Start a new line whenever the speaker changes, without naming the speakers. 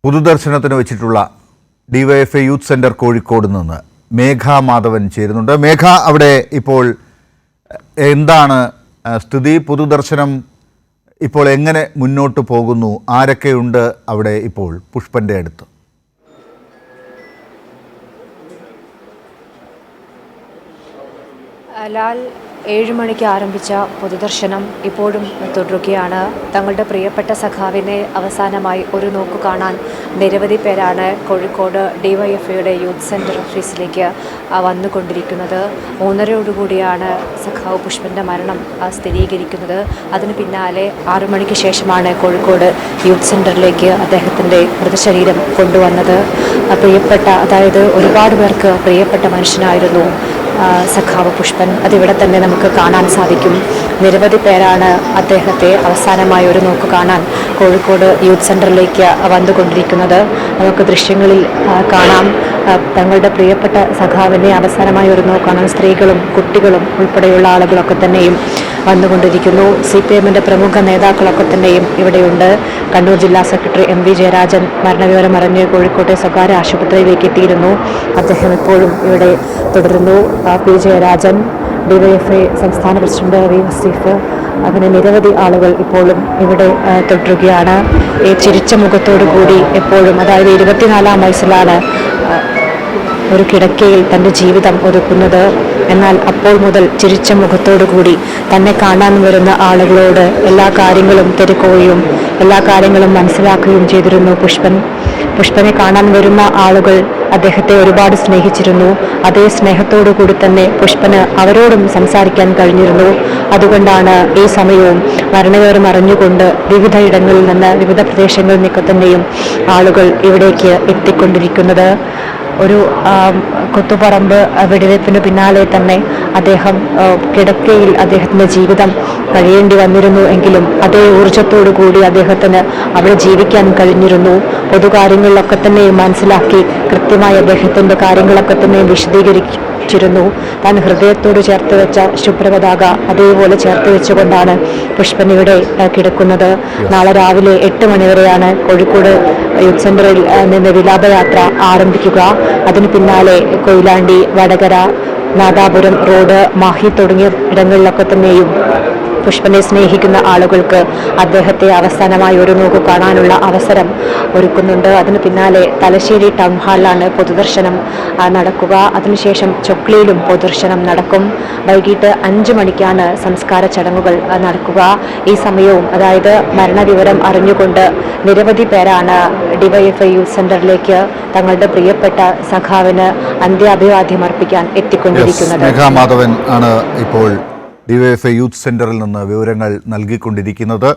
പൊതുദർശനത്തിന് വെച്ചിട്ടുള്ള DYFI youth centre Kozhikode നിന്ന് മേഘ മാധവൻ ചേരുന്നുണ്ട്. മേഘ, അവിടെ ഇപ്പോൾ എന്താണ് സ്ഥിതി? പൊതുദർശനം ഇപ്പോൾ എങ്ങനെ മുന്നോട്ട് പോകുന്നു? ആരൊക്കെയുണ്ട് അവിടെ ഇപ്പോൾ പുഷ്പന്റെ അടുത്ത്?
ലാൽ, 7 മണിക്ക് ആരംഭിച്ച പൊതുദർശനം ഇപ്പോഴും തുടരുകയാണ്. തങ്ങളുടെ പ്രിയപ്പെട്ട സഖാവിനെ അവസാനമായി ഒരു നോക്ക് കാണാൻ നിരവധി പേരാണ് കോഴിക്കോട് ഡിവൈഎഫ്ഐയുടെ യൂത്ത് സെൻറ്റർ ഓഫീസിലേക്ക് വന്നുകൊണ്ടിരിക്കുന്നത്. 3:30 സഖാവ് പുഷ്പൻ്റെ മരണം സ്ഥിരീകരിക്കുന്നത്. അതിന് പിന്നാലെ 6 മണിക്ക് ശേഷമാണ് കോഴിക്കോട് യൂത്ത് സെൻറ്ററിലേക്ക് അദ്ദേഹത്തിൻ്റെ മൃതശരീരം കൊണ്ടുവന്നത്. അതായത് ഒരുപാട് പേർക്ക് പ്രിയപ്പെട്ട മനുഷ്യനായിരുന്നു സഖാവ് പുഷ്പൻ. അതിവിടെ തന്നെ നമുക്ക് കാണാൻ സാധിക്കും. നിരവധി പേരാണ് അദ്ദേഹത്തെ അവസാനമായി ഒരു നോക്ക് കാണാൻ കോഴിക്കോട് യൂത്ത് സെൻറ്ററിലേക്ക് വന്നുകൊണ്ടിരിക്കുന്നത്. നമുക്ക് ദൃശ്യങ്ങളിൽ കാണാം തങ്ങളുടെ പ്രിയപ്പെട്ട സഖാവിനെ അവസാനമായി ഒരു നോക്ക് കാണാൻ സ്ത്രീകളും കുട്ടികളും ഉൾപ്പെടെയുള്ള ആളുകളൊക്കെ തന്നെയും വന്നുകൊണ്ടിരിക്കുന്നു. CPM-ൻ്റെ പ്രമുഖ നേതാക്കളൊക്കെ തന്നെയും ഇവിടെയുണ്ട്. കണ്ണൂർ ജില്ലാ സെക്രട്ടറി MV ജയരാജൻ മരണവിവരം അറിഞ്ഞ് കോഴിക്കോട്ടെ സ്വകാര്യ ആശുപത്രിയിലേക്ക് എത്തിയിരുന്നു. അദ്ദേഹം ഇപ്പോഴും ഇവിടെ തുടരുന്നു. P ജയരാജൻ, ഡിവൈഎഫ്ഐ സംസ്ഥാന പ്രസിഡന്റ് V വസീഫ്, അങ്ങനെ നിരവധി ആളുകൾ ഇപ്പോഴും ഇവിടെ തുടരുകയാണ്. ഈ ചിരിച്ച മുഖത്തോടു കൂടി എപ്പോഴും, അതായത് 24-ാം വയസ്സിലാണ് ഒരു കിടക്കയിൽ തൻ്റെ ജീവിതം ഒതുക്കുന്നത്. എന്നാൽ അപ്പോൾ മുതൽ ചിരിച്ച മുഖത്തോടു കൂടി തന്നെ കാണാൻ വരുന്ന ആളുകളോട് എല്ലാ കാര്യങ്ങളും തിരക്കുകയും എല്ലാ കാര്യങ്ങളും മനസ്സിലാക്കുകയും ചെയ്തിരുന്നു പുഷ്പനെ കാണാൻ വരുന്ന ആളുകൾ അദ്ദേഹത്തെ ഒരുപാട് സ്നേഹിച്ചിരുന്നു. അതേ സ്നേഹത്തോടു കൂടി തന്നെ പുഷ്പന് അവരോടും സംസാരിക്കാൻ കഴിഞ്ഞിരുന്നു. അതുകൊണ്ടാണ് ഈ സമയവും മരണവിവരം അറിഞ്ഞുകൊണ്ട് വിവിധ ഇടങ്ങളിൽ നിന്ന്, വിവിധ പ്രദേശങ്ങളിൽ നിന്നൊക്കെ തന്നെയും ആളുകൾ ഇവിടേക്ക് എത്തിക്കൊണ്ടിരിക്കുന്നത്. ഒരു കൊത്തുപറമ്പ് വെടിവെപ്പിന് പിന്നാലെ തന്നെ അദ്ദേഹം കിടക്കയിൽ അദ്ദേഹത്തിൻ്റെ ജീവിതം കഴിയേണ്ടി വന്നിരുന്നു എങ്കിലും അതേ ഊർജത്തോടു കൂടി അദ്ദേഹത്തിന് അവിടെ ജീവിക്കാൻ കഴിഞ്ഞിരുന്നു. പൊതുകാര്യങ്ങളിലൊക്കെ തന്നെ മനസ്സിലാക്കി കൃത്യമായി അദ്ദേഹത്തിൻ്റെ കാര്യങ്ങളൊക്കെ തന്നെ വിശദീകരിച്ചിരുന്നു. താൻ ഹൃദയത്തോട് ചേർത്ത് വെച്ച ശുഭ്രപതാക അതേപോലെ ചേർത്ത് വെച്ചുകൊണ്ടാണ് പുഷ്പൻ ഇവിടെ കിടക്കുന്നത്. നാളെ രാവിലെ 8 മണി വരെയാണ് കോഴിക്കോട് യൂത്ത് സെന്ററിൽ നിന്ന് വിലാപയാത്ര ആരംഭിക്കുക. അതിന് പിന്നാലെ കൊയിലാണ്ടി, വടകര, നാദാപുരം റോഡ്, മാഹി തുടങ്ങിയ ഇടങ്ങളിലൊക്കെ തന്നെയും പുഷ്പനെ സ്നേഹിക്കുന്ന ആളുകൾക്ക് അദ്ദേഹത്തെ അവസാനമായി ഒരു നോക്ക് കാണാനുള്ള അവസരം ഒരുക്കുന്നുണ്ട്. അതിന് പിന്നാലെ തലശ്ശേരി ടൗൺ ഹാളിലാണ് പൊതുദർശനം നടക്കുക. അതിനുശേഷം ചൊക്ലിയിലും പൊതുദർശനം നടക്കും. വൈകിട്ട് 5 മണിക്കാണ് സംസ്കാര ചടങ്ങുകൾ നടക്കുക. ഈ സമയവും, അതായത് മരണവിവരം അറിഞ്ഞുകൊണ്ട് നിരവധി പേരാണ് ഡിവൈഎഫ്ഐ യൂത്ത് സെന്ററിലേക്ക് തങ്ങളുടെ പ്രിയപ്പെട്ട സഖാവിന് അന്ത്യാഭിവാദ്യം അർപ്പിക്കാൻ എത്തിക്കൊണ്ടിരിക്കുന്നത്.
മേഘ മാധവൻ ആണ് ഇപ്പോൾ ഡിവൈഎഫ്ഐ യൂത്ത് സെന്ററിൽ നിന്ന് വിവരങ്ങൾ നൽകിക്കൊണ്ടിരിക്കുന്നത്.